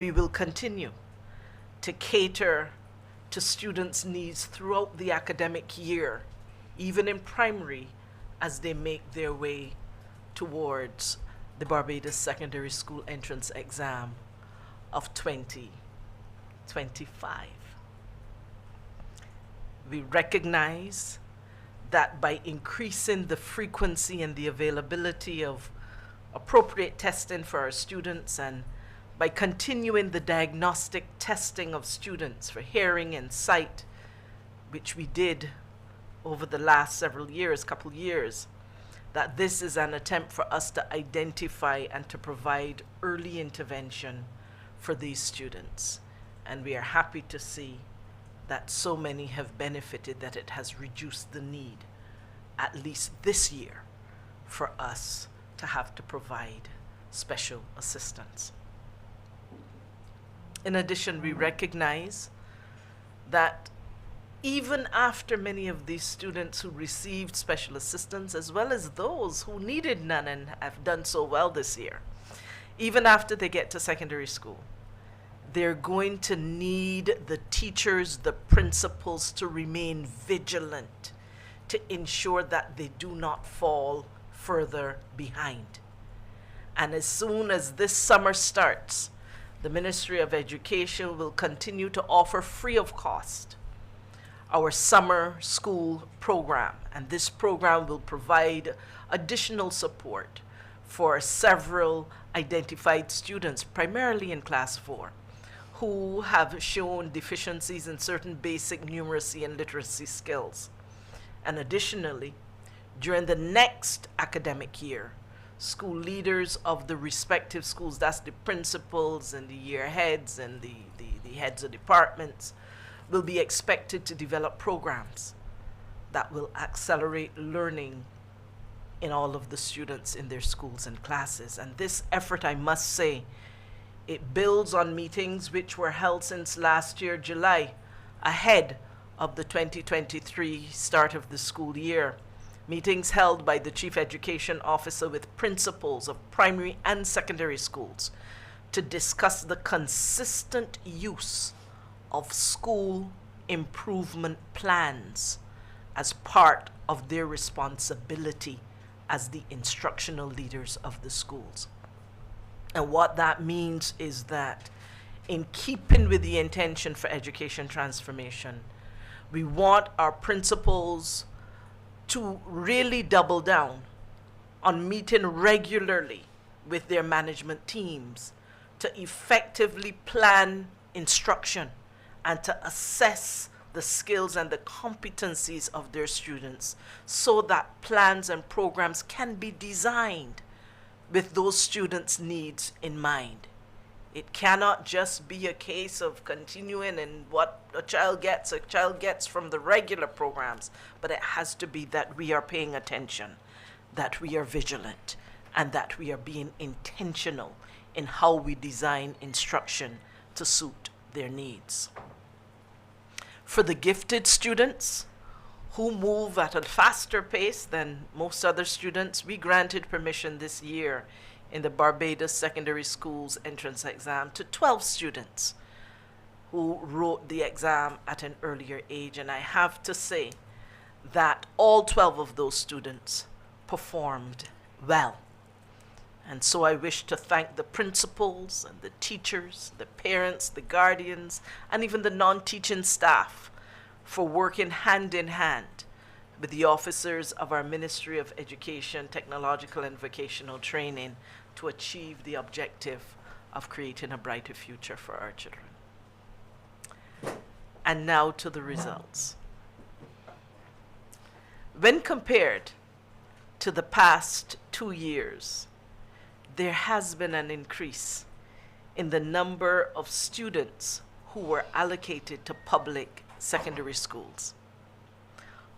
We will continue to cater to students' needs throughout the academic year, even in primary, as they make their way towards the Barbados Secondary School Entrance Exam of 2025. We recognize that by increasing the frequency and the availability of appropriate testing for our students, and by continuing the diagnostic testing of students for hearing and sight, which we did over the last couple years, that this is an attempt for us to identify and to provide early intervention for these students. And we are happy to see that so many have benefited, that it has reduced the need, at least this year, for us to have to provide special assistance. In addition, we recognize that even after many of these students who received special assistance, as well as those who needed none and have done so well this year, even after they get to secondary school, they're going to need the teachers, the principals, to remain vigilant to ensure that they do not fall further behind. And as soon as this summer starts, the Ministry of Education will continue to offer free of cost our summer school program. And this program will provide additional support for several identified students, primarily in Class 4, who have shown deficiencies in certain basic numeracy and literacy skills. And additionally, during the next academic year, school leaders of the respective schools, that's the principals and the year heads and the heads of departments, will be expected to develop programs that will accelerate learning in all of the students in their schools and classes. And this effort, I must say, it builds on meetings which were held since last year, July, ahead of the 2023 start of the school year. Meetings held by the Chief Education Officer with principals of primary and secondary schools to discuss the consistent use of school improvement plans as part of their responsibility as the instructional leaders of the schools. And what that means is that, in keeping with the intention for education transformation, we want our principals to really double down on meeting regularly with their management teams to effectively plan instruction and to assess the skills and the competencies of their students, so that plans and programs can be designed with those students' needs in mind. It cannot just be a case of continuing and what a child gets from the regular programs, but it has to be that we are paying attention, that we are vigilant, and that we are being intentional in how we design instruction to suit their needs. For the gifted students who move at a faster pace than most other students, we granted permission this year in the Barbados Secondary School's entrance exam to 12 students who wrote the exam at an earlier age. And I have to say that all 12 of those students performed well. And so I wish to thank the principals and the teachers, the parents, the guardians, and even the non-teaching staff for working hand in hand with the officers of our Ministry of Education, Technological and Vocational Training to achieve the objective of creating a brighter future for our children. And now to the results. When compared to the past 2 years, there has been an increase in the number of students who were allocated to public secondary schools.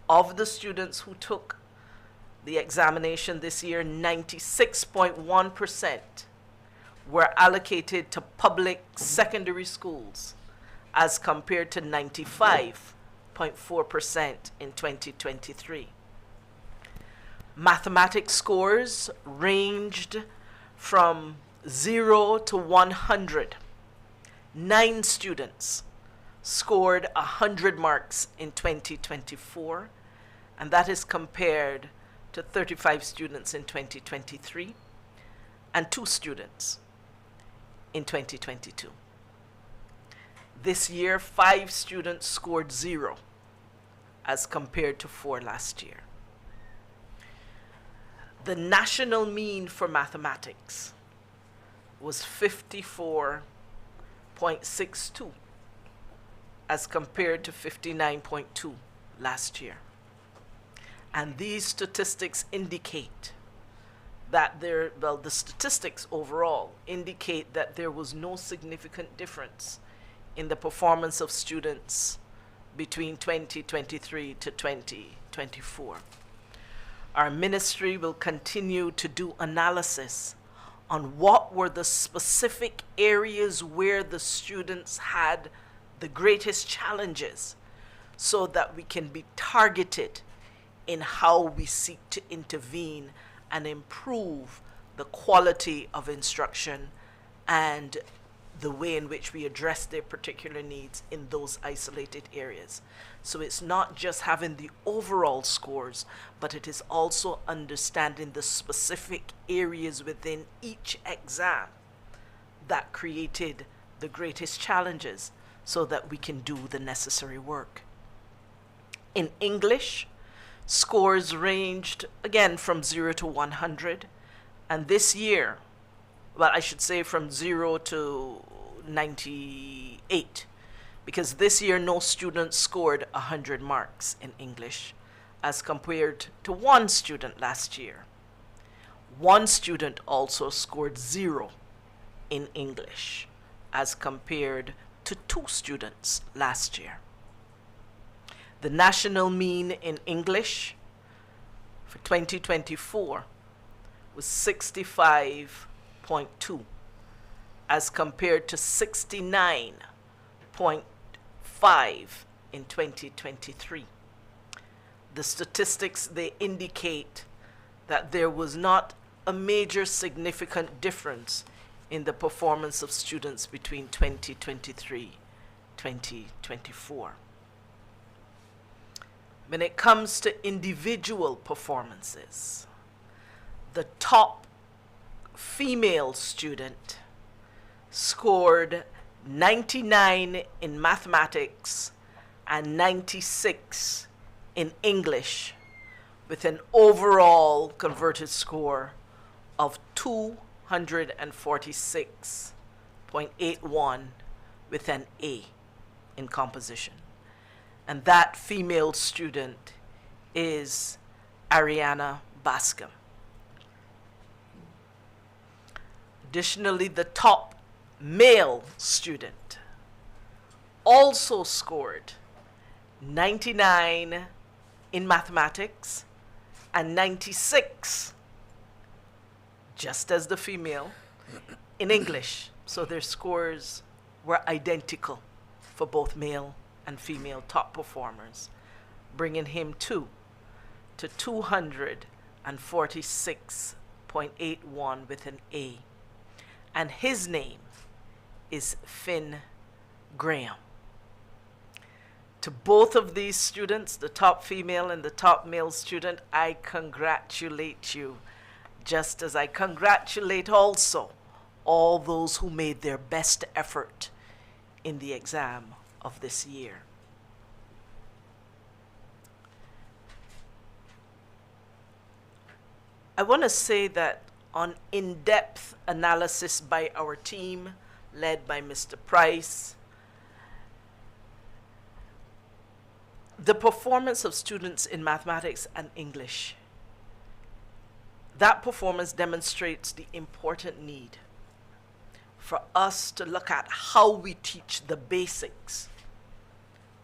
Of the students who took the examination this year, 96.1% were allocated to public secondary schools, as compared to 95.4% in 2023. Mathematics scores ranged from 0 to 100 9 students scored 100 marks in 2024, and that is compared to 35 students in 2023 and 2 students in 2022. This year, 5 students scored 0 as compared to 4 last year. The national mean for mathematics was 54.62 as compared to 59.2 last year. And these statistics indicate that the statistics overall indicate that there was no significant difference in the performance of students between 2023 to 2024. Our ministry will continue to do analysis on what were the specific areas where the students had the greatest challenges, so that we can be targeted in how we seek to intervene and improve the quality of instruction and the way in which we address their particular needs in those isolated areas. So it's not just having the overall scores, but it is also understanding the specific areas within each exam that created the greatest challenges so that we can do the necessary work. In English, scores ranged again from 0 to 100, and this year, well, I should say from 0 to 98, because this year no student scored 100 marks in English as compared to 1 student last year. 1 student also scored 0 in English as compared to 2 students last year. The national mean in English for 2024 was 65.2 as compared to 69.5 in 2023. The statistics, they indicate that there was not a major significant difference in the performance of students between 2023-2024. When it comes to individual performances, the top female student scored 99 in mathematics and 96 in English, with an overall converted score of 246.81 with an A in composition. And that female student is Ariana Bascom. Additionally, the top male student also scored 99 in mathematics and 96, just as the female, in English. So their scores were identical for both male and female top performers, bringing him to 246.81 with an A. And his name is Finn Graham. To both of these students, the top female and the top male student, I congratulate you, just as I congratulate also all those who made their best effort in the exam of this year. I want to say that on in-depth analysis by our team, led by Mr. Price, the performance of students in mathematics and English, that performance demonstrates the important need for us to look at how we teach the basics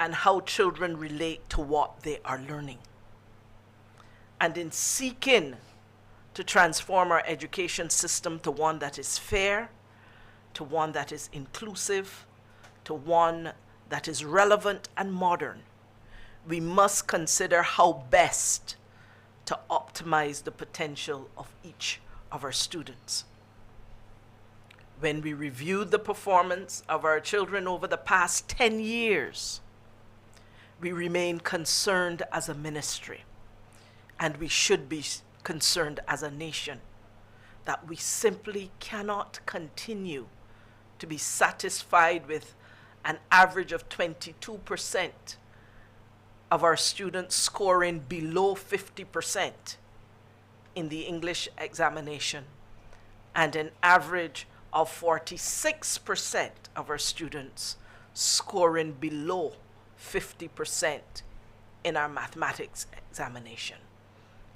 and how children relate to what they are learning. And in seeking to transform our education system to one that is fair, to one that is inclusive, to one that is relevant and modern, we must consider how best to optimize the potential of each of our students. When we reviewed the performance of our children over the past 10 years, we remain concerned as a ministry, and we should be concerned as a nation, that we simply cannot continue to be satisfied with an average of 22% of our students scoring below 50% in the English examination, and an average of 46% of our students scoring below 50% in our mathematics examination.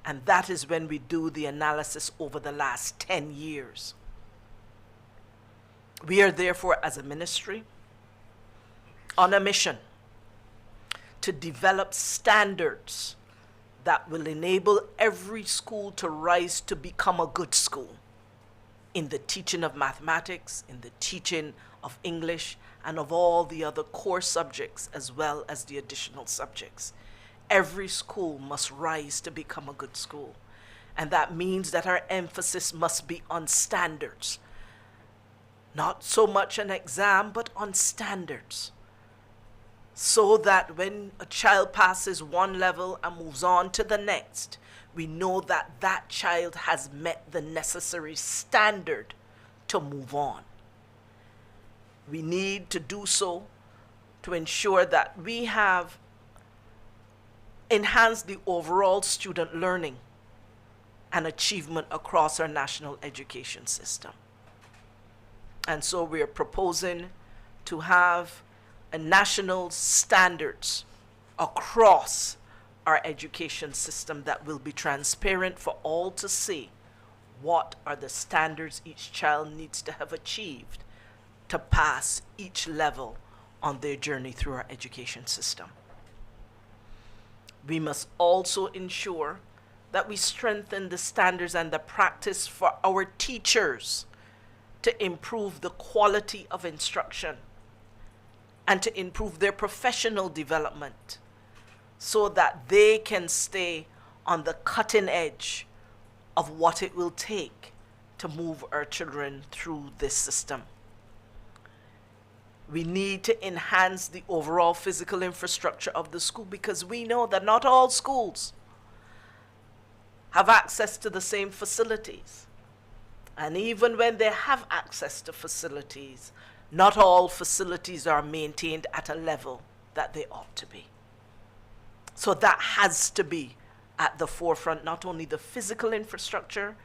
And that is when we do the analysis over the last 10 years. We are therefore, as a ministry, on a mission to develop standards that will enable every school to rise to become a good school in the teaching of mathematics, in the teaching of English, and of all the other core subjects as well as the additional subjects. Every school must rise to become a good school. And that means that our emphasis must be on standards. Not so much an exam, but on standards. So that when a child passes one level and moves on to the next, we know that that child has met the necessary standard to move on. We need to do so to ensure that we have enhanced the overall student learning and achievement across our national education system. And so we are proposing to have a national standards across our education system that will be transparent for all to see what are the standards each child needs to have achieved to pass each level on their journey through our education system. We must also ensure that we strengthen the standards and the practice for our teachers to improve the quality of instruction and to improve their professional development so that they can stay on the cutting edge of what it will take to move our children through this system. We need to enhance the overall physical infrastructure of the school because we know that not all schools have access to the same facilities. And even when they have access to facilities, not all facilities are maintained at a level that they ought to be. So that has to be at the forefront, not only the physical infrastructure,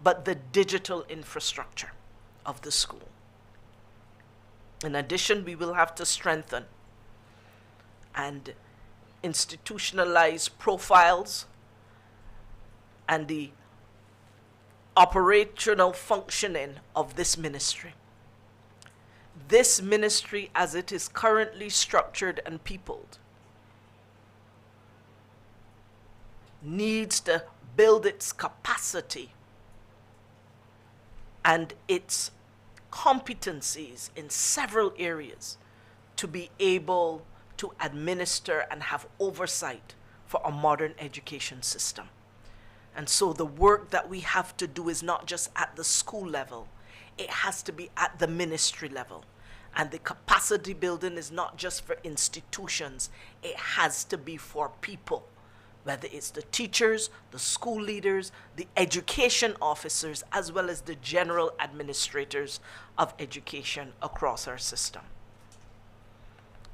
but the digital infrastructure of the school. In addition, we will have to strengthen and institutionalize profiles and the operational functioning of this ministry. This ministry, as it is currently structured and peopled, needs to build its capacity and its competencies in several areas to be able to administer and have oversight for a modern education system. And so the work that we have to do is not just at the school level, it has to be at the ministry level. And the capacity building is not just for institutions, it has to be for people, whether it's the teachers, the school leaders, the education officers, as well as the general administrators of education across our system.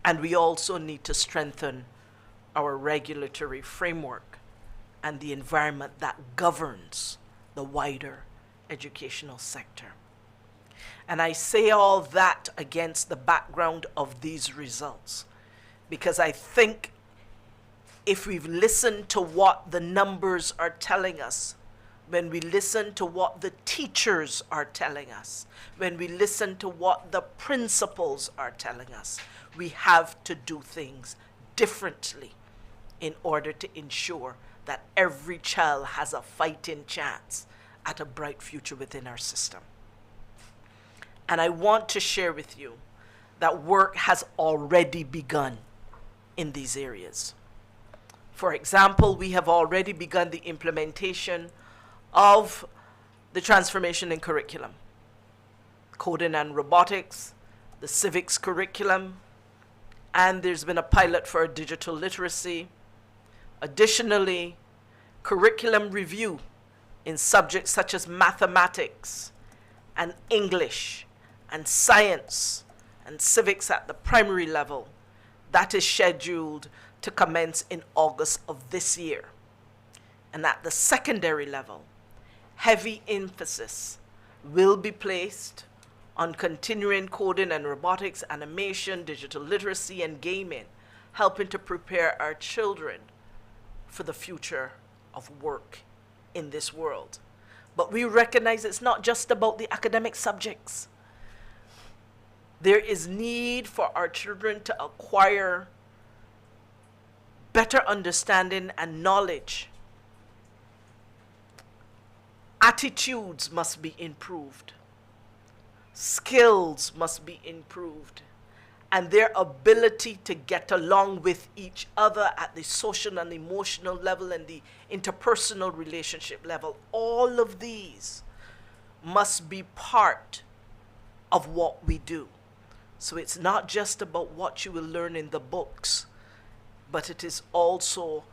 And we also need to strengthen our regulatory framework and the environment that governs the wider educational sector. And I say all that against the background of these results, because I think if we've listened to what the numbers are telling us, when we listen to what the teachers are telling us, when we listen to what the principals are telling us, we have to do things differently in order to ensure that every child has a fighting chance at a bright future within our system. And I want to share with you that work has already begun in these areas. For example, we have already begun the implementation of the transformation in curriculum. coding and robotics, the civics curriculum, and there's been a pilot for digital literacy. Additionally, curriculum review in subjects such as mathematics and English and science and civics at the primary level, that is scheduled to commence in August of this year. And at the secondary level, heavy emphasis will be placed on continuing coding and robotics, animation, digital literacy, and gaming, helping to prepare our children for the future of work in this world. But we recognize it's not just about the academic subjects. There is need for our children to acquire better understanding and knowledge. Attitudes must be improved. Skills must be improved. And their ability to get along with each other at the social and emotional level and the interpersonal relationship level. All of these must be part of what we do. So it's not just about what you will learn in the books, but it is also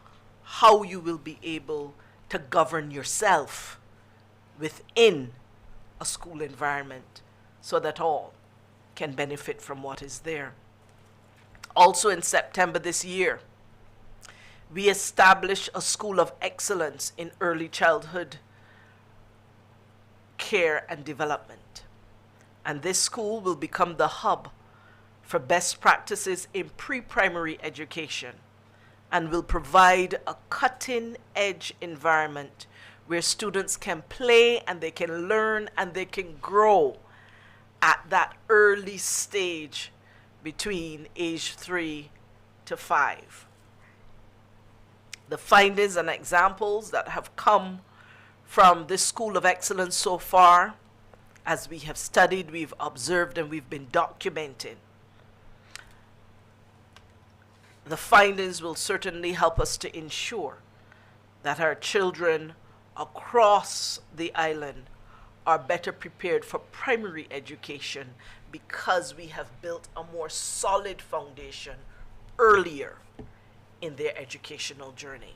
how you will be able to govern yourself within a school environment so that all can benefit from what is there. Also in September this year, we established a School of Excellence in Early Childhood Care and Development. And this school will become the hub for best practices in pre-primary education and will provide a cutting-edge environment where students can play and they can learn and they can grow at that early stage between age 3 to 5. The findings and examples that have come from this School of Excellence so far, as we have studied, we've observed, and we've been documenting, the findings will certainly help us to ensure that our children across the island are better prepared for primary education because we have built a more solid foundation earlier in their educational journey.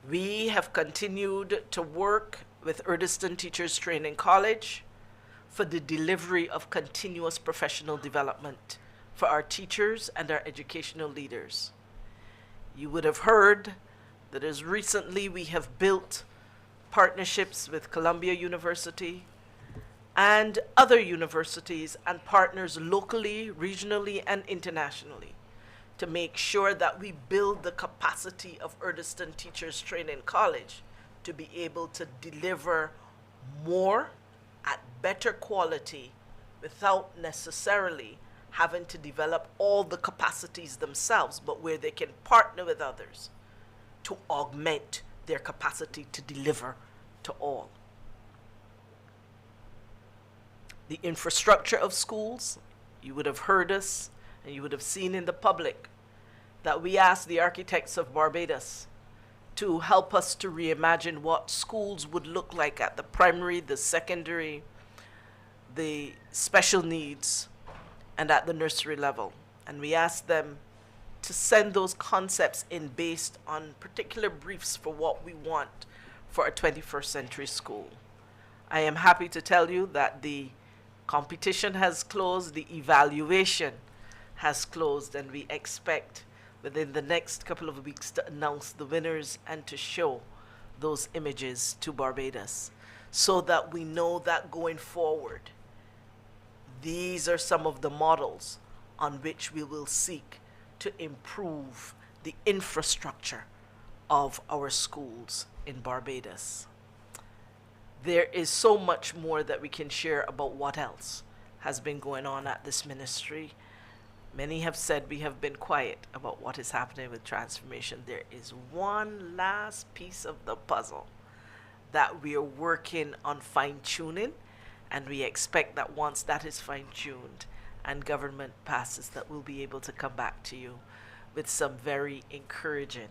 We have continued to work with Urdeston Teachers Training College for the delivery of continuous professional development for our teachers and our educational leaders. You would have heard that as recently we have built partnerships with Columbia University and other universities and partners locally, regionally, and internationally to make sure that we build the capacity of Urdeston Teachers Training College to be able to deliver more at better quality without necessarily having to develop all the capacities themselves, but where they can partner with others to augment their capacity to deliver to all. The infrastructure of schools, you would have heard us and you would have seen in the public that we asked the architects of Barbados to help us to reimagine what schools would look like at the primary, the secondary, the special needs, and at the nursery level. And we asked them to send those concepts in based on particular briefs for what we want for a 21st century school. I am happy to tell you that the competition has closed, the evaluation has closed, and we expect within the next couple of weeks to announce the winners and to show those images to Barbados so that we know that going forward, these are some of the models on which we will seek to improve the infrastructure of our schools in Barbados. There is so much more that we can share about what else has been going on at this ministry. Many have said we have been quiet about what is happening with transformation. There is one last piece of the puzzle that we are working on fine-tuning, and we expect that once that is fine-tuned and government passes, that we'll be able to come back to you with some very encouraging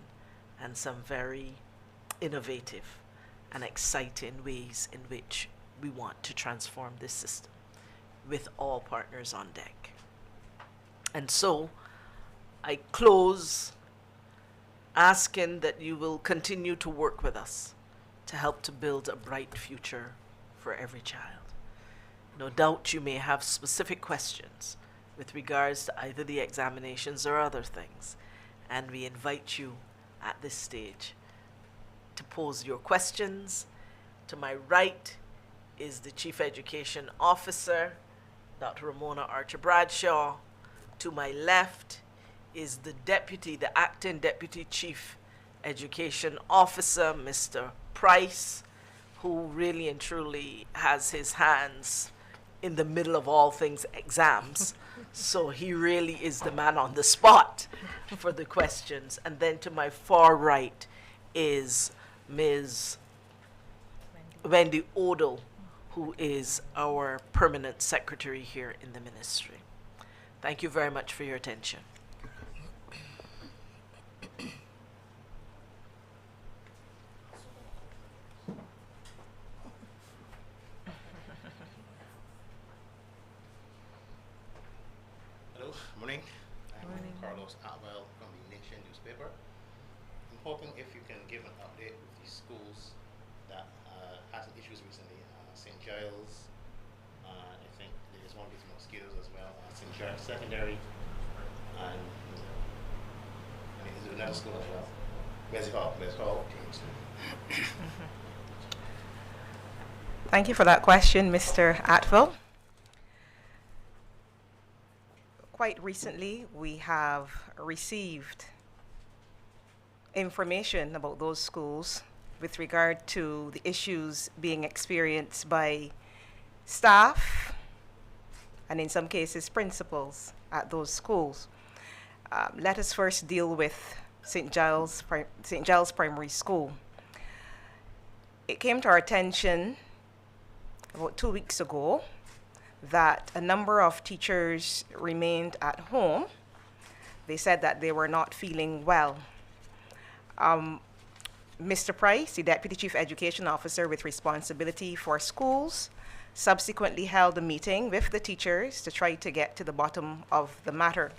and some very innovative and exciting ways in which we want to transform this system with all partners on deck. And so I close asking that you will continue to work with us to help to build a bright future for every child. No doubt you may have specific questions with regards to either the examinations or other things, and we invite you at this stage to pose your questions. To my right is the Chief Education Officer, Dr. Ramona Archer Bradshaw. To my left is the acting Deputy Chief Education Officer, Mr. Price, who really and truly has his hands in the middle of all things exams. So he really is the man on the spot for the questions. And then to my far right is Ms. Wendy Odell, who is our permanent secretary here in the ministry. Thank you very much for your attention. Hello, morning. I'm Carlos Atwell from the Nation newspaper. I'm hoping if you can give an update with the schools that had some issues recently. St. Giles, I think there's one with mosquitoes as well. St. Giles Secondary, and I mean, there's another school as well. Where's Hall? Thank you for that question, Mr. Atwell. Quite recently, we have received information about those schools with regard to the issues being experienced by staff and in some cases principals at those schools. Let us first deal with St. Giles Primary School. It came to our attention about 2 weeks ago that a number of teachers remained at home. They said that they were not feeling well. Mr. Price, the Deputy Chief Education Officer with responsibility for schools, subsequently held a meeting with the teachers to try to get to the bottom of the matter.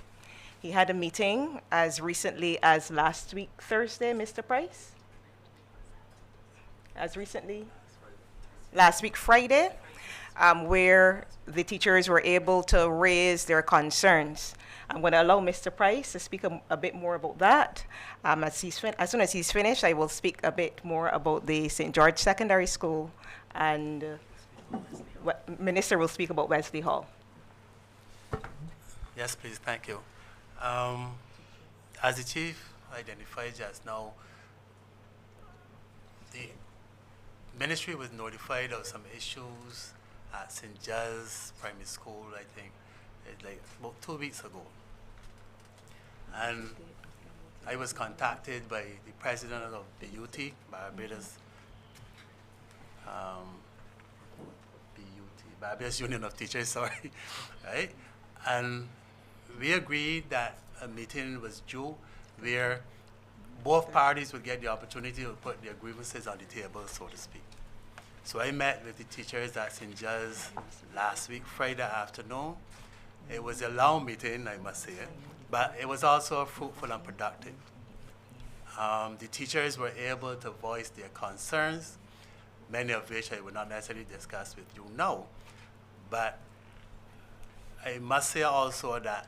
He had a meeting as recently as last week, Thursday, Mr. Price? As recently? Last week, Friday, where the teachers were able to raise their concerns. I'm going to allow Mr. Price to speak a bit more about that. As soon as he's finished, I will speak a bit more about the St. George Secondary School, and Minister will speak about Wesley Hall. Yes, please, thank you. As the Chief identified just now, the ministry was notified of some issues at St. Giles Primary School, I think, like about 2 weeks ago. And I was contacted by the president of the UT, Barbados, Barbados Union of Teachers, sorry, right? And we agreed that a meeting was due where both parties would get the opportunity to put their grievances on the table, so to speak. So I met with the teachers at St. Giles last week, Friday afternoon. It was a long meeting, I must say, but it was also fruitful and productive. The teachers were able to voice their concerns, many of which I will not necessarily discuss with you now. But I must say also that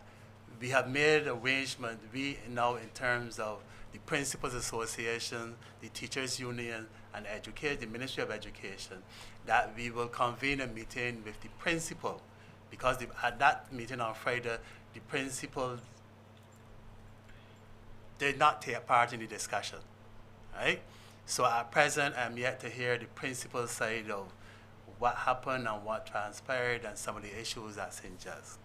we have made arrangement, we now in terms of the Principals Association, the Teachers Union, and the Ministry of Education, that we will convene a meeting with the principal, because at that meeting on Friday, the principal did not take part in the discussion, right? So at present, I'm yet to hear the principal side of what happened and what transpired and some of the issues at St. Giles,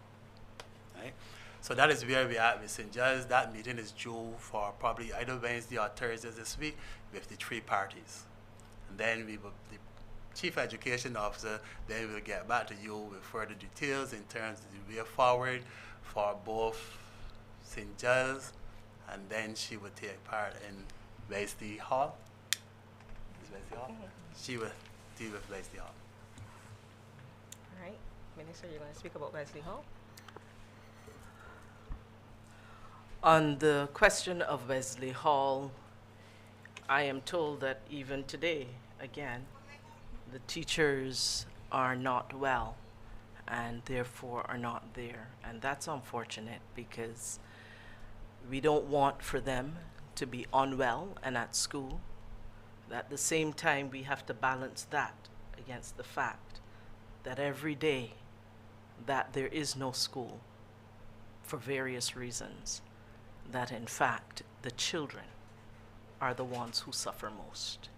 right? So that is where we are with St. Giles. That meeting is due for probably either Wednesday or Thursday this week with the three parties. And then the Chief Education Officer then will get back to you with further details in terms of the way forward for both St. Giles, and then she will take part in Wesley Hall. Is Wesley Hall? Mm-hmm. She will deal with Wesley Hall. Minister, you're going to speak about Wesley Hall? On the question of Wesley Hall, I am told that even today, again, the teachers are not well and therefore are not there. And that's unfortunate because we don't want for them to be unwell and at school. At the same time, we have to balance that against the fact that every day that there is no school for various reasons, that in fact the children are the ones who suffer most.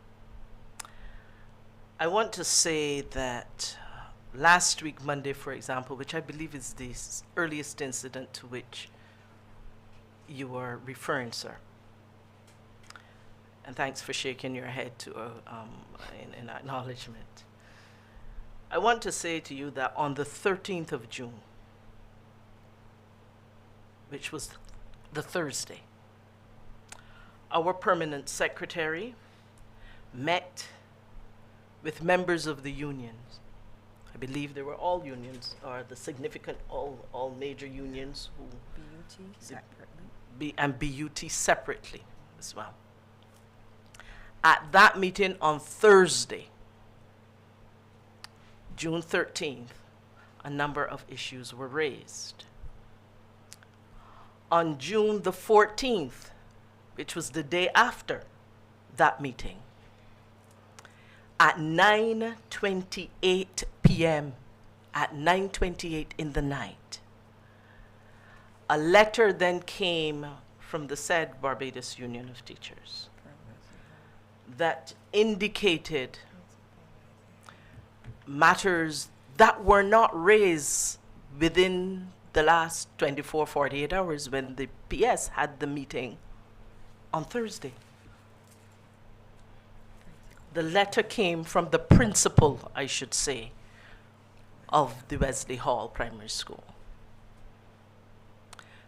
I want to say that last week, Monday, for example, which I believe is the earliest incident to which you were referring, sir. And thanks for shaking your head to in acknowledgement. I want to say to you that on the 13th of June, which was the Thursday, our permanent secretary met with members of the unions. I believe they were all unions, or the significant, all major unions who BUT separately. and BUT separately as well. At that meeting on Thursday, June 13th, a number of issues were raised. On June the 14th, which was the day after that meeting, at 9:28 p.m., at 9:28 in the night, a letter then came from the said Barbados Union of Teachers that indicated matters that were not raised within the last 24, 48 hours when the PS had the meeting on Thursday. The letter came from the principal, I should say, of the Wesley Hall Primary School.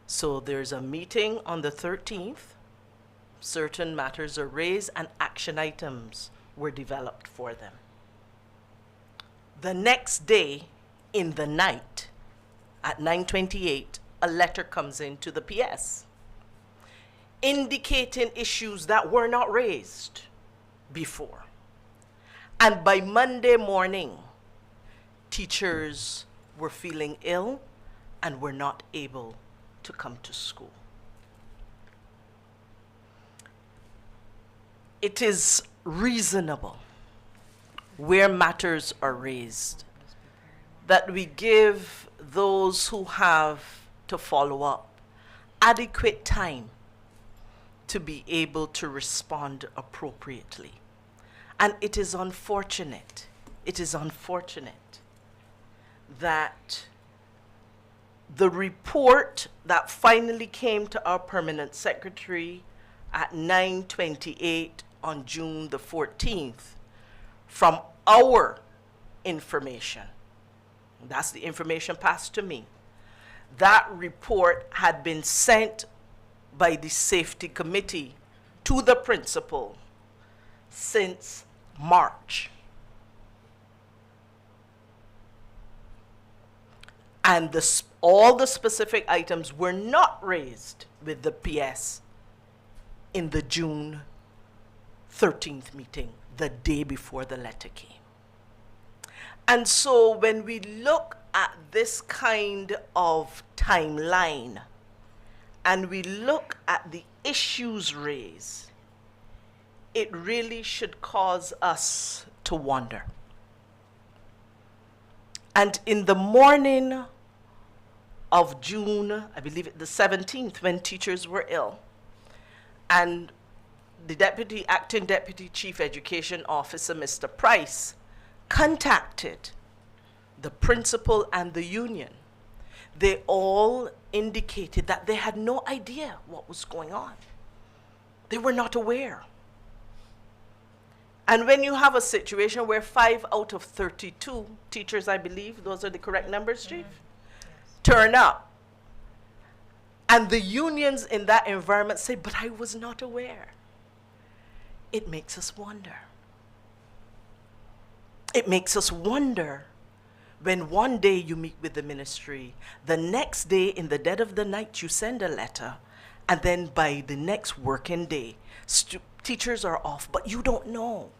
So there's a meeting on the 13th. Certain matters are raised and action items were developed for them. The next day, in the night, at 9:28, a letter comes into the PS indicating issues that were not raised before. And by Monday morning, teachers were feeling ill and were not able to come to school. It is reasonable, where matters are raised, that we give those who have to follow up adequate time to be able to respond appropriately. And it is unfortunate that the report that finally came to our permanent secretary at 9:28 on June the 14th, from our information, that's the information passed to me, that report had been sent by the safety committee to the principal since March. And all the specific items were not raised with the PS in the June 13th meeting, the day before the letter came. And so when we look at this kind of timeline and we look at the issues raised, it really should cause us to wonder. And in the morning of June, I believe the 17th, when teachers were ill, and the acting deputy chief education officer, Mr. Price, contacted the principal and the union, they all indicated that they had no idea what was going on. They were not aware. And when you have a situation where 5 out of 32 teachers, I believe, those are the correct numbers, Chief, turn up, and the unions in that environment say, but I was not aware, it makes us wonder. It makes us wonder when one day you meet with the ministry, the next day in the dead of the night you send a letter, and then by the next working day, teachers are off, but you don't know.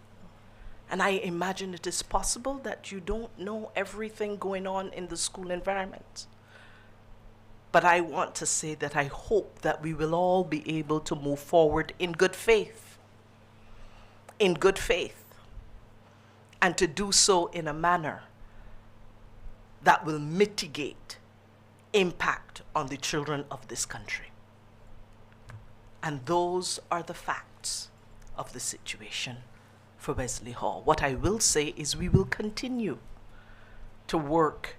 And I imagine it is possible that you don't know everything going on in the school environment. But I want to say that I hope that we will all be able to move forward in good faith. In good faith. And to do so in a manner that will mitigate impact on the children of this country. And those are the facts of the situation for Wesley Hall. What I will say is we will continue to work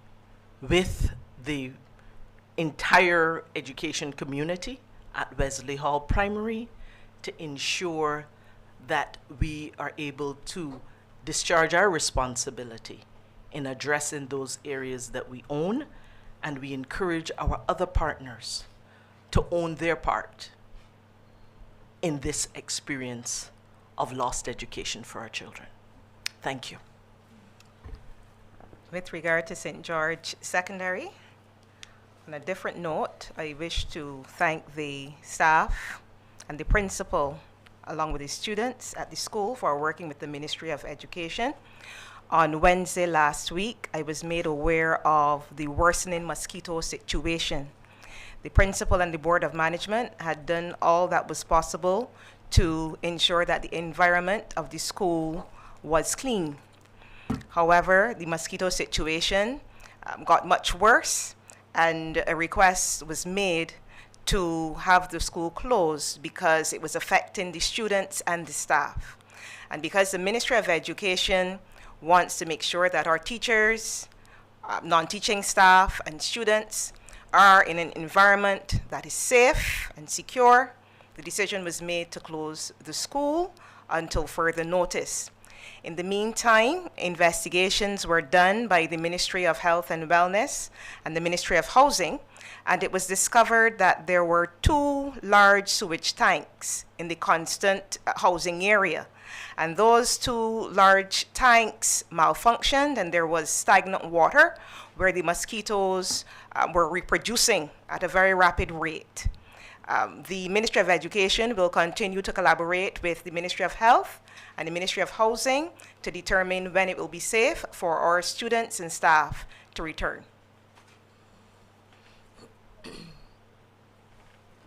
with the entire education community at Wesley Hall Primary to ensure that we are able to discharge our responsibility in addressing those areas that we own, and we encourage our other partners to own their part in this experience of lost education for our children. Thank you. With regard to St. George Secondary, on a different note, I wish to thank the staff and the principal along with the students at the school for working with the Ministry of Education. On Wednesday last week, I was made aware of the worsening mosquito situation. The principal and the board of management had done all that was possible to ensure that the environment of the school was clean. However, the mosquito situation got much worse, and a request was made to have the school closed because it was affecting the students and the staff. And because the Ministry of Education wants to make sure that our teachers, non-teaching staff, and students are in an environment that is safe and secure, the decision was made to close the school until further notice. In the meantime, investigations were done by the Ministry of Health and Wellness and the Ministry of Housing, and it was discovered that there were 2 large sewage tanks in the constant housing area. And those 2 large tanks malfunctioned, and there was stagnant water where the mosquitoes were reproducing at a very rapid rate. The Ministry of Education will continue to collaborate with the Ministry of Health and the Ministry of Housing to determine when it will be safe for our students and staff to return.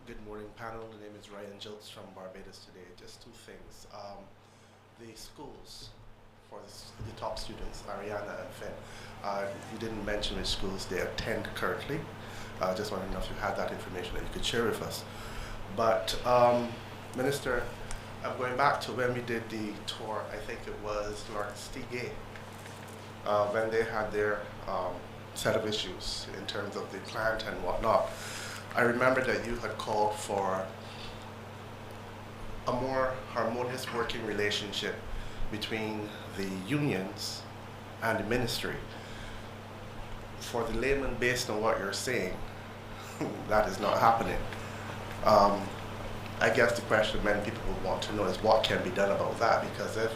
Good morning, panel. The name is Ryan Jolts from Barbados today. Just 2 things. The schools for the top students, Ariana and Finn, you didn't mention which schools they attend currently. Just wanted to know if you had that information that you could share with us. But Minister, I'm going back to when we did the tour. I think it was Lawrence T. Gay, when they had their set of issues in terms of the plant and whatnot. I remember that you had called for a more harmonious working relationship between the unions and the ministry. For the layman, based on what you're saying, that is not happening. I guess the question many people would want to know is what can be done about that, because if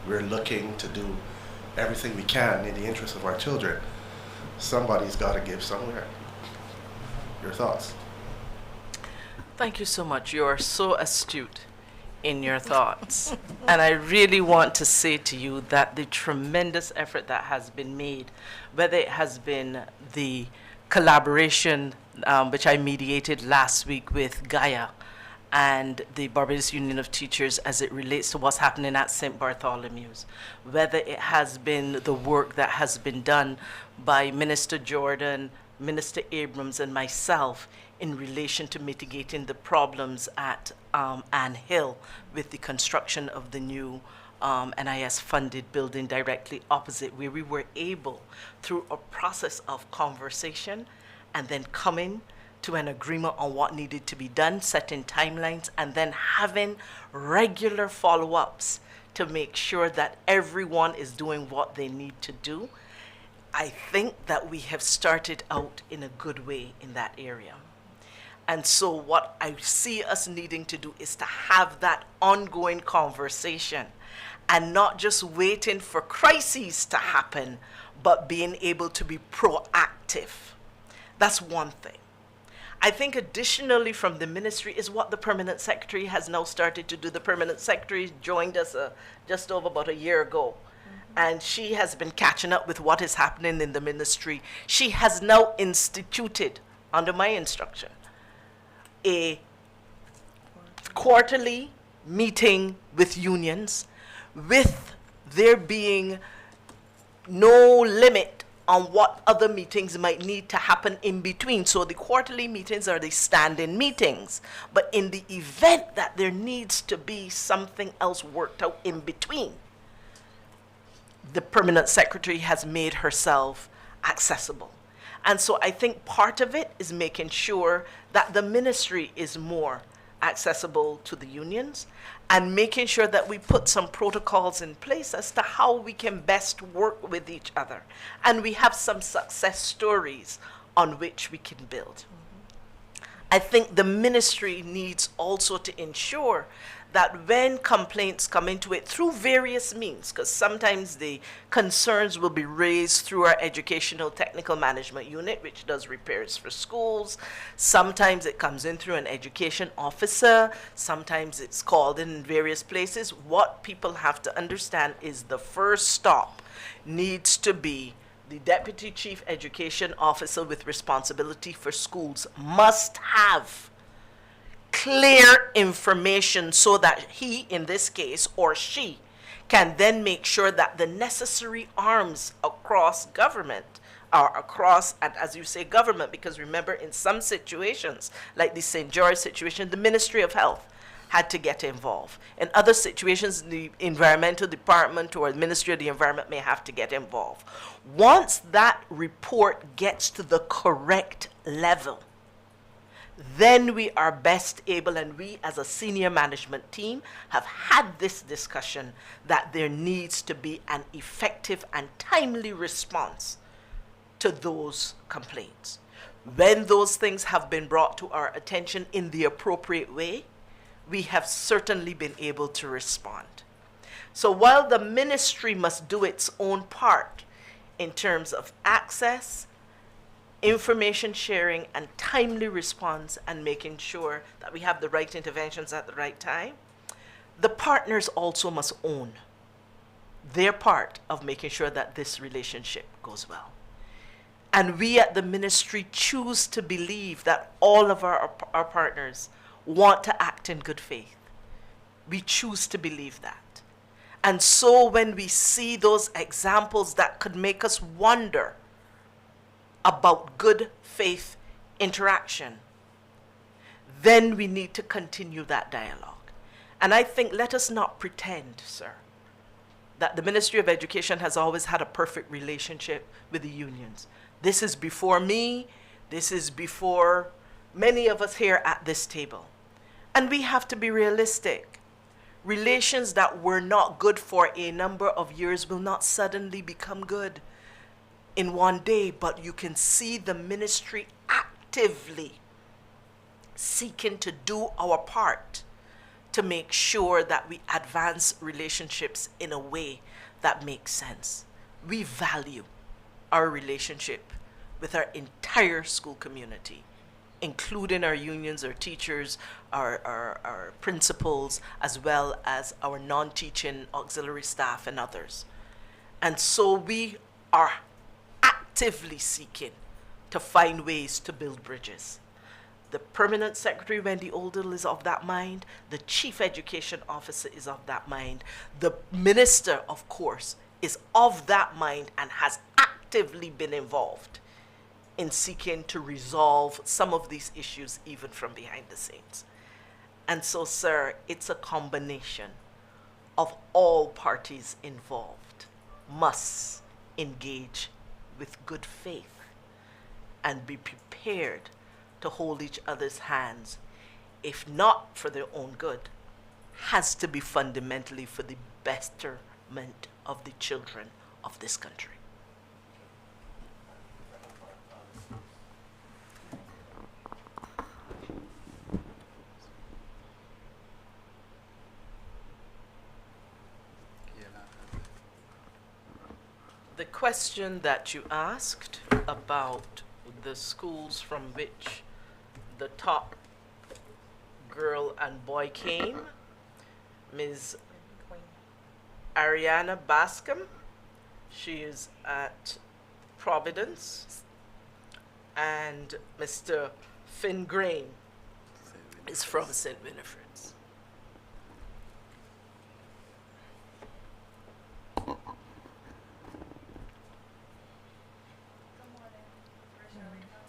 we're looking to do everything we can in the interest of our children, somebody's got to give somewhere. Your thoughts? Thank you so much. You are so astute in your thoughts. And I really want to say to you that the tremendous effort that has been made, whether it has been the collaboration which I mediated last week with Gaia and the Barbados Union of Teachers as it relates to what's happening at St. Bartholomew's, whether it has been the work that has been done by Minister Jordan, Minister Abrams, and myself in relation to mitigating the problems at Ann Hill with the construction of the new NIS-funded building directly opposite, where we were able, through a process of conversation and then coming to an agreement on what needed to be done, setting timelines, and then having regular follow-ups to make sure that everyone is doing what they need to do. I think that we have started out in a good way in that area. And so what I see us needing to do is to have that ongoing conversation and not just waiting for crises to happen, but being able to be proactive. That's one thing. I think additionally from the ministry is what the permanent secretary has now started to do. The permanent secretary joined us just over about a year ago. And she has been catching up with what is happening in the ministry. She has now instituted, under my instruction, a quarterly meeting with unions, with there being no limit on what other meetings might need to happen in between. So the quarterly meetings are the stand-in meetings. But in the event that there needs to be something else worked out in between, the permanent secretary has made herself accessible. And so I think part of it is making sure that the ministry is more accessible to the unions and making sure that we put some protocols in place as to how we can best work with each other. And we have some success stories on which we can build. I think the ministry needs also to ensure that when complaints come into it through various means, because sometimes the concerns will be raised through our educational technical management unit, which does repairs for schools. Sometimes it comes in through an education officer. Sometimes it's called in various places. What people have to understand is the first stop needs to be the Deputy Chief Education Officer with responsibility for schools must have clear information so that he, in this case, or she, can then make sure that the necessary arms across government are across, and as you say, government, because remember, in some situations, like the St. George situation, the Ministry of Health had to get involved. In other situations, the environmental department or the Ministry of the Environment may have to get involved. Once that report gets to the correct level, then we are best able, and we as a senior management team have had this discussion, that there needs to be an effective and timely response to those complaints. When those things have been brought to our attention in the appropriate way, we have certainly been able to respond. So while the ministry must do its own part in terms of access, information sharing, and timely response, and making sure that we have the right interventions at the right time, the partners also must own their part of making sure that this relationship goes well. And we at the ministry choose to believe that all of our partners want to act in good faith. We choose to believe that. And so when we see those examples that could make us wonder about good faith interaction, then we need to continue that dialogue. And I think, let us not pretend, sir, that the Ministry of Education has always had a perfect relationship with the unions. This is before me, this is before many of us here at this table. And we have to be realistic. Relations that were not good for a number of years will not suddenly become good in one day, but you can see the ministry actively seeking to do our part to make sure that we advance relationships in a way that makes sense. We value our relationship with our entire school community, including our unions, our teachers, our principals, as well as our non-teaching auxiliary staff and others. And so we are actively seeking to find ways to build bridges. The permanent secretary, Wendy Oldell, is of that mind. The chief education officer is of that mind. The minister, of course, is of that mind and has actively been involved in seeking to resolve some of these issues even from behind the scenes. And so, sir, it's a combination of all parties involved must engage with good faith and be prepared to hold each other's hands, if not for their own good, has to be fundamentally for the betterment of the children of this country. The question that you asked about the schools from which the top girl and boy came, Ms. Ariana Bascom, she is at Providence, and Mr. Finn Grain is from St. Winifred's.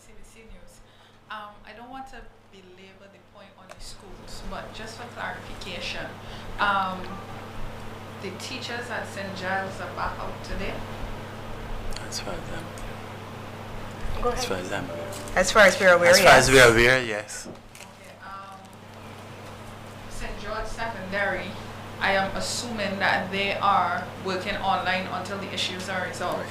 CBC News. I don't want to belabor the point on the schools, but just for clarification, the teachers at St. Giles are back out today. As far as Go as far ahead. as I'm aware. As far as we're aware, As far as yes. we are aware, yes. Okay, St. George Secondary, I am assuming that they are working online until the issues are resolved.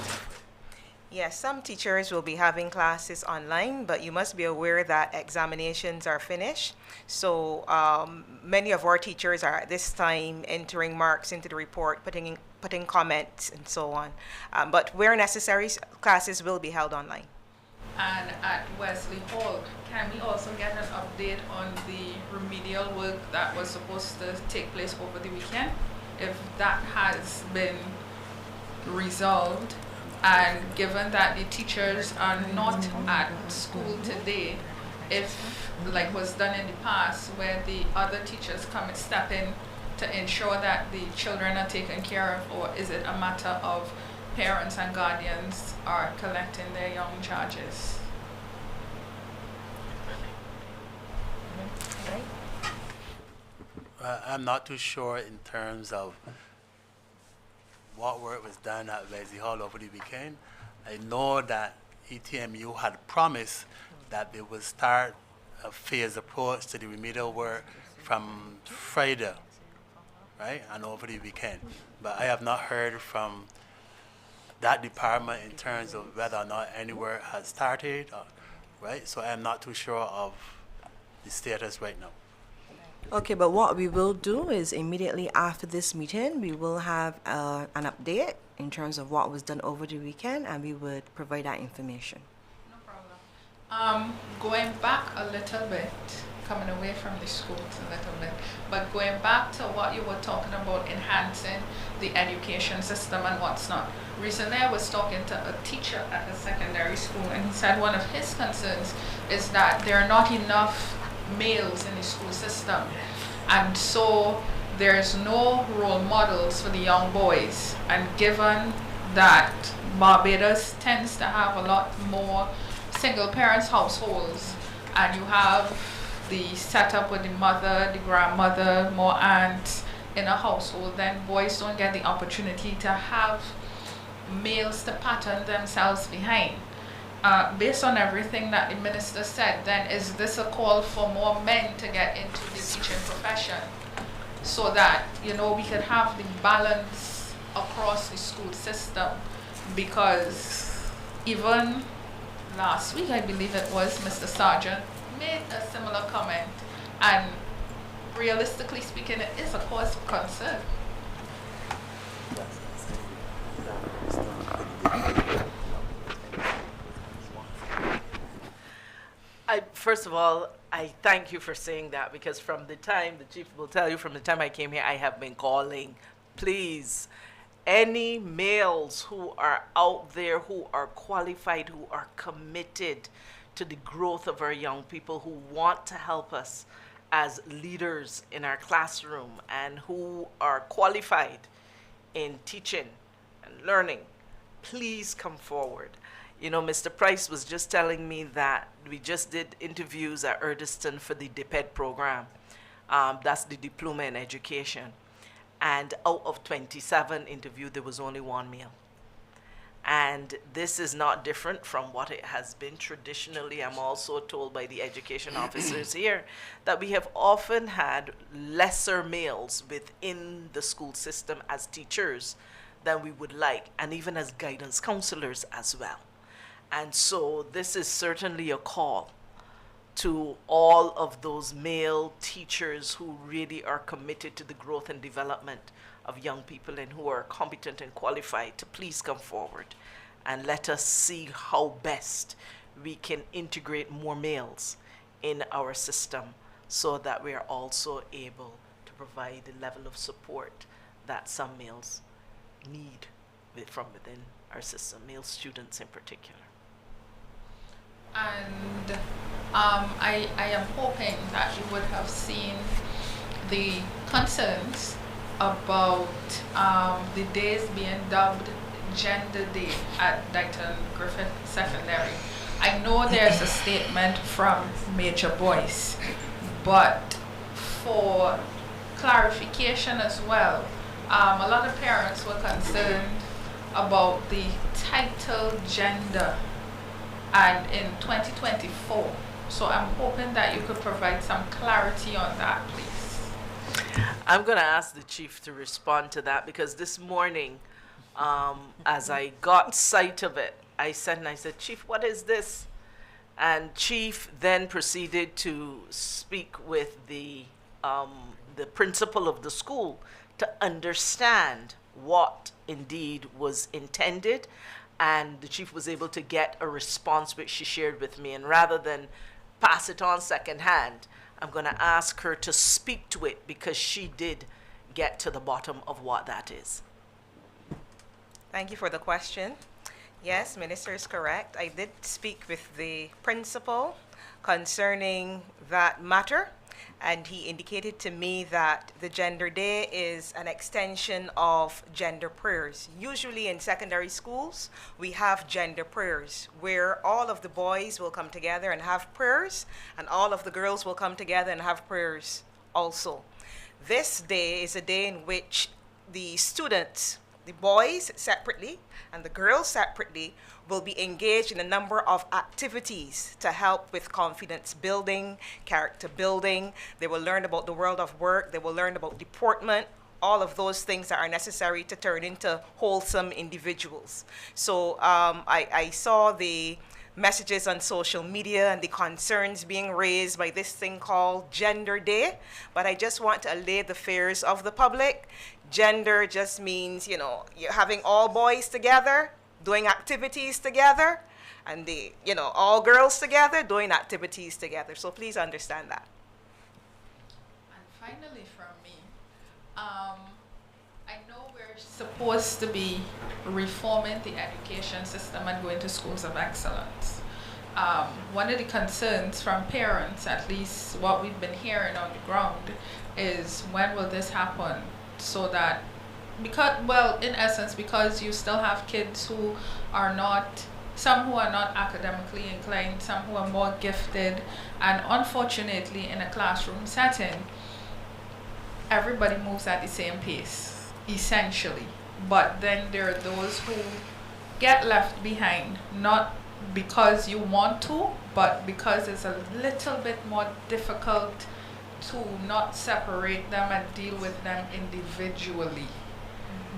Yes, some teachers will be having classes online, but you must be aware that examinations are finished. So many of our teachers are at this time entering marks into the report, putting comments and so on. But where necessary, classes will be held online. And at Wesley Hall, can we also get an update on the remedial work that was supposed to take place over the weekend? If that has been resolved, and given that the teachers are not at school today, if, like was done in the past, where the other teachers come and step in to ensure that the children are taken care of, or is it a matter of parents and guardians are collecting their young charges? I'm not too sure in terms of what work was done at Wesley Hall over the weekend. I know that ETMU had promised that they would start a phased approach to the remedial work from Friday, right, and over the weekend. But I have not heard from that department in terms of whether or not any work has started, right? So I'm not too sure of the status right now. Okay, but what we will do is immediately after this meeting, we will have an update in terms of what was done over the weekend, and we would provide that information. No problem. Going back a little bit, coming away from the schools a little bit, but going back to what you were talking about, enhancing the education system and what's not. Recently, I was talking to a teacher at a secondary school, and he said one of his concerns is that there are not enough males in the school system, and so there's no role models for the young boys. And given that Barbados tends to have a lot more single parents households, and you have the setup with the mother, the grandmother, more aunts in a household, then boys don't get the opportunity to have males to pattern themselves behind. Based on everything that the minister said, then is this a call for more men to get into the teaching profession so that, you know, we could have the balance across the school system? Because even last week, I believe it was, Mr. Sargent made a similar comment, and realistically speaking, it is a cause for concern. First of all, I thank you for saying that, because from the time, the chief will tell you, from the time I came here, I have been calling, please, any males who are out there, who are qualified, who are committed to the growth of our young people, who want to help us as leaders in our classroom, and who are qualified in teaching and learning, please come forward. You know, Mr. Price was just telling me that we just did interviews at Erdiston for the DPED program. That's the Diploma in Education. And out of 27 interviewed, there was only one male. And this is not different from what it has been traditionally. I'm also told by the education officers here that we have often had lesser males within the school system as teachers than we would like, and even as guidance counselors as well. And so this is certainly a call to all of those male teachers who really are committed to the growth and development of young people and who are competent and qualified to please come forward and let us see how best we can integrate more males in our system so that we are also able to provide the level of support that some males need from within our system, male students in particular. And I am hoping that you would have seen the concerns about the days being dubbed Gender Day at Dighton Griffith Secondary. I know there's a statement from Major Boyce, but for clarification as well, a lot of parents were concerned about the title gender and in 2024. So I'm hoping that you could provide some clarity on that, please. I'm going to ask the chief to respond to that because this morning, as I got sight of it, I said, Chief, what is this? And Chief then proceeded to speak with the principal of the school to understand what indeed was intended. And the chief was able to get a response which she shared with me. And rather than pass it on secondhand, I'm going to ask her to speak to it because she did get to the bottom of what that is. Thank you for the question. Yes, Minister is correct. I did speak with the principal concerning that matter, and he indicated to me that the Gender Day is an extension of gender prayers. Usually in secondary schools, we have gender prayers where all of the boys will come together and have prayers, and all of the girls will come together and have prayers also. This day is a day in which the students, the boys separately and the girls separately, will be engaged in a number of activities to help with confidence building, character building. They will learn about the world of work. They will learn about deportment, all of those things that are necessary to turn into wholesome individuals. So I saw the messages on social media and the concerns being raised by this thing called Gender Day, but I just want to allay the fears of the public. Gender just means, you're having all boys together, doing activities together, and all girls together, doing activities together. So please understand that. And finally from me, I know we're supposed to be reforming the education system and going to schools of excellence. One of the concerns from parents, at least what we've been hearing on the ground, is when will this happen? So that, in essence, because you still have kids who are not, some who are not academically inclined, some who are more gifted, and unfortunately in a classroom setting, everybody moves at the same pace, essentially. But then there are those who get left behind, not because you want to, but because it's a little bit more difficult to not separate them and deal with them individually.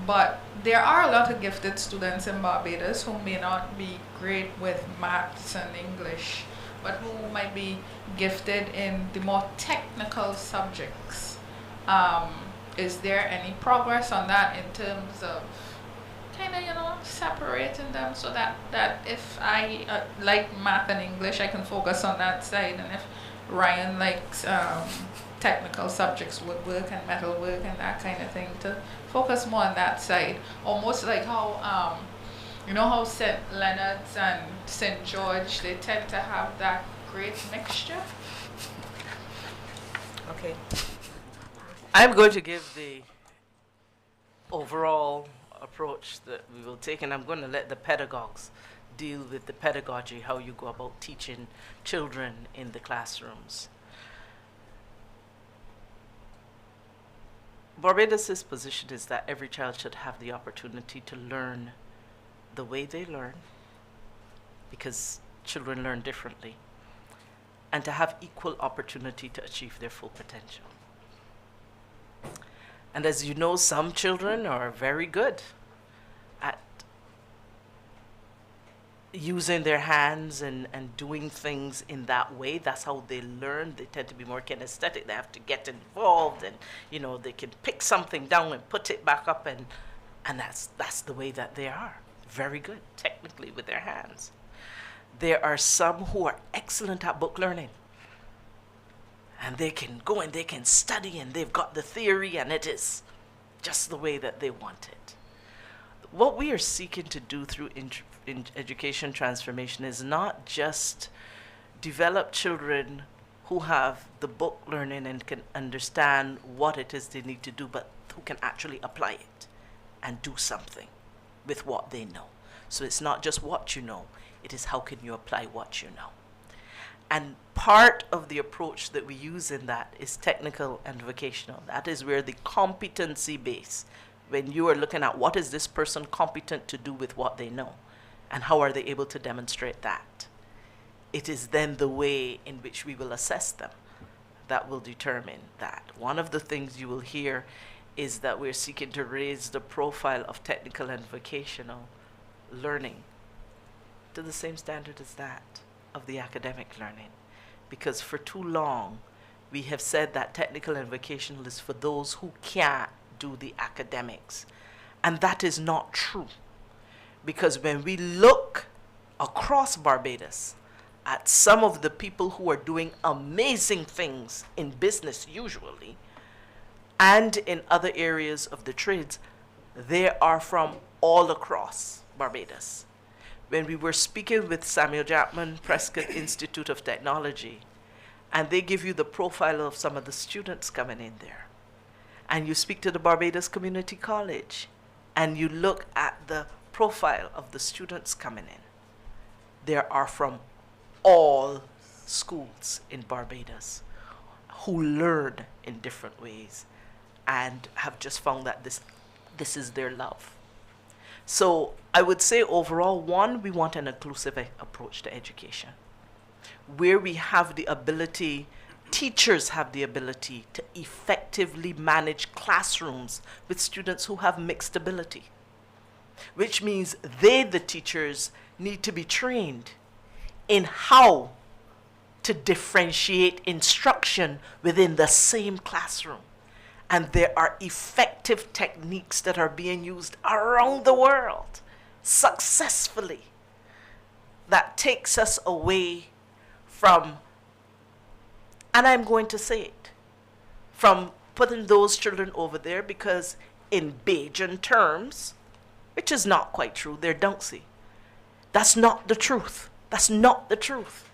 But there are a lot of gifted students in Barbados who may not be great with maths and English, but who might be gifted in the more technical subjects. Is there any progress on that in terms of separating them so that if I like math and English, I can focus on that side, and if Ryan likes technical subjects, woodwork and metalwork and that kind of thing, to focus more on that side. Almost like how how St. Leonard's and St. George, they tend to have that great mixture. Okay. I'm going to give the overall approach that we will take, and I'm going to let the pedagogues deal with the pedagogy, how you go about teaching children in the classrooms. Barbados' position is that every child should have the opportunity to learn the way they learn, because children learn differently, and to have equal opportunity to achieve their full potential. And as you know, some children are very good at using their hands and doing things in that way. That's how they learn. They tend to be more kinesthetic. They have to get involved, and they can pick something down and put it back up, and that's the way that they are. Very good technically with their hands. There are some who are excellent at book learning, and they can go and they can study, and they've got the theory, and it is just the way that they want it. What we are seeking to do through in education transformation is not just develop children who have the book learning and can understand what it is they need to do, but who can actually apply it and do something with what they know. So it's not just what you know, it is how can you apply what you know. And part of the approach that we use in that is technical and vocational. That is where the competency base, when you are looking at what is this person competent to do with what they know, and how are they able to demonstrate that, it is then the way in which we will assess them that will determine that. One of the things you will hear is that we're seeking to raise the profile of technical and vocational learning to the same standard as that of the academic learning. Because for too long, we have said that technical and vocational is for those who can't do the academics. And that is not true. Because when we look across Barbados at some of the people who are doing amazing things in business usually, and in other areas of the trades, they are from all across Barbados. When we were speaking with Samuel Jackman Prescott Institute of Technology, and they give you the profile of some of the students coming in there, and you speak to the Barbados Community College, and you look at the profile of the students coming in, there are from all schools in Barbados who learn in different ways and have just found that this is their love. So I would say overall, one, we want an inclusive approach to education, where we have the ability, teachers have the ability to effectively manage classrooms with students who have mixed ability, which means they, the teachers, need to be trained in how to differentiate instruction within the same classroom. And there are effective techniques that are being used around the world successfully that takes us away from, and I'm going to say it, from putting those children over there, because in Bajan terms, which is not quite true, they're dunksy. That's not the truth. That's not the truth.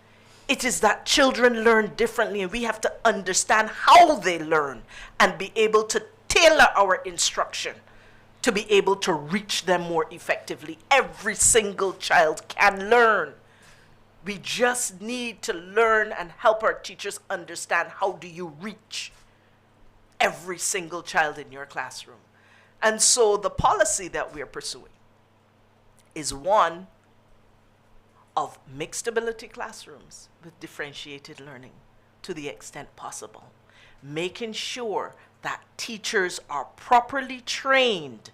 It is that children learn differently, and we have to understand how they learn and be able to tailor our instruction to be able to reach them more effectively. Every single child can learn. We just need to learn and help our teachers understand how do you reach every single child in your classroom. And so the policy that we're pursuing is one of mixed ability classrooms with differentiated learning to the extent possible, making sure that teachers are properly trained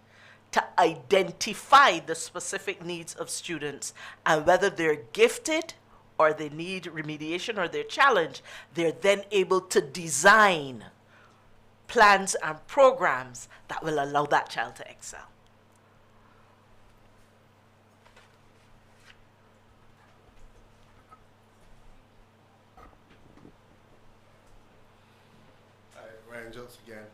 to identify the specific needs of students, and whether they're gifted or they need remediation or they're challenged, they're then able to design plans and programs that will allow that child to excel. Ryan Jones again.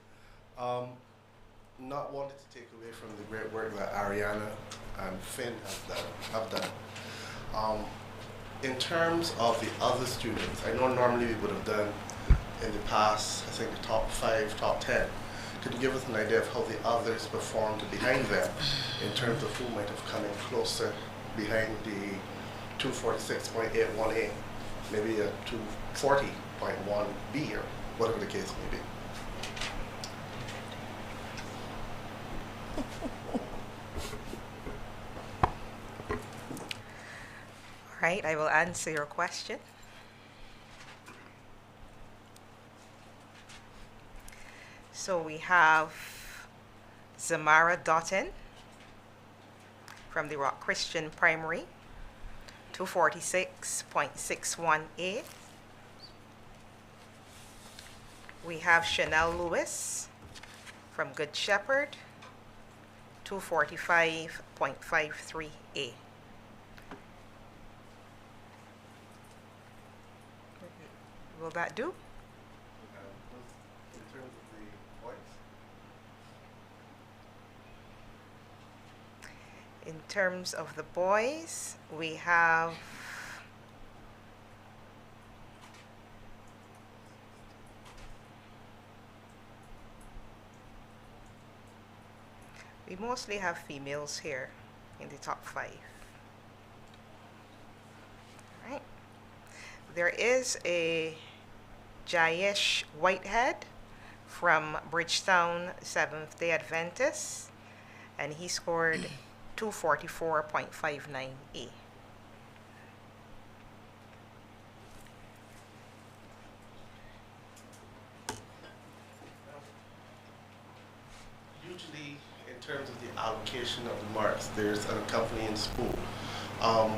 Not wanting to take away from the great work that Ariana and Finn have done. In terms of the other students, I know normally we would have done in the past, I think the top 5, top 10. Could you give us an idea of how the others performed behind them in terms of who might have come in closer behind the 246.81A, maybe a 240.1B or whatever the case may be? All right, I will answer your question. So we have Zamara Doughton from the Rock Christian Primary, 246.61A. We have Chanel Lewis from Good Shepherd, 245.53A. Will that do? In terms of the voice, In terms of the boys, we have we mostly have females here in the top 5. All right. There is a Jayesh Whitehead from Bridgetown Seventh-day Adventist, and he scored 244.59A. usually in terms of the allocation of the marks, there's an accompanying school.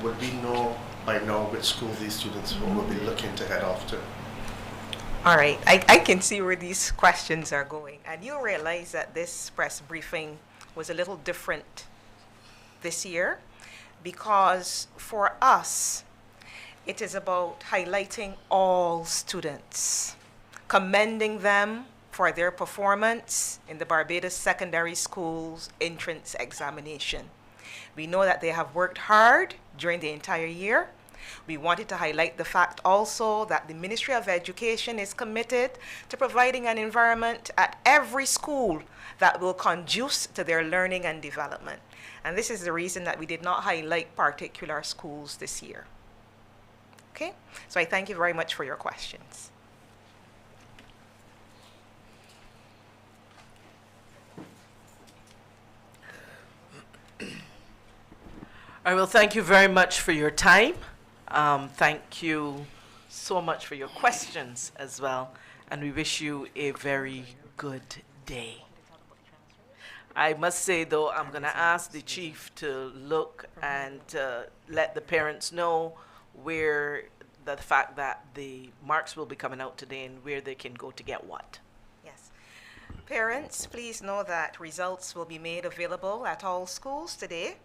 Would we know by now which school these students will be looking to head off to? All right, I can see where these questions are going. And you realize that this press briefing was a little different this year because for us, it is about highlighting all students, commending them for their performance in the Barbados Secondary Schools entrance examination. We know that they have worked hard during the entire year. We wanted to highlight the fact also that the Ministry of Education is committed to providing an environment at every school that will conduce to their learning and development. And this is the reason that we did not highlight particular schools this year. Okay, so I thank you very much for your questions. I will thank you very much for your time. Thank you so much for your questions as well. And we wish you a very good day. I must say, though, I'm going to ask the chief to look and let the parents know where the fact that the marks will be coming out today and where they can go to get what. Yes. Parents, please know that results will be made available at all schools today,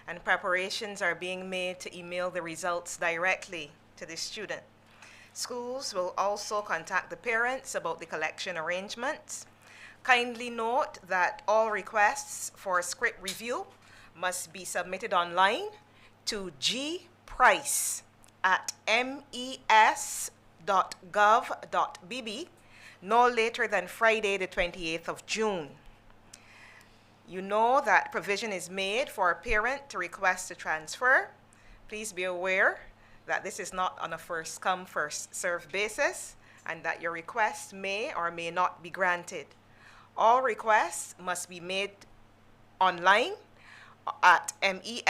and preparations are being made to email the results directly to the student. Schools will also contact the parents about the collection arrangements. Kindly note that all requests for script review must be submitted online to gprice@mes.gov.bb no later than Friday, the 28th of June. You know that provision is made for a parent to request a transfer. Please be aware that this is not on a first-come, first-served basis, and that your request may or may not be granted. All requests must be made online at mes.gov.bb,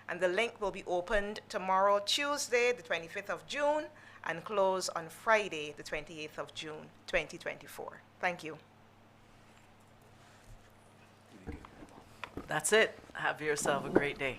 and the link will be opened tomorrow, Tuesday, the 25th of June, and close on Friday, the 28th of June, 2024. Thank you. That's it. Have yourself a great day.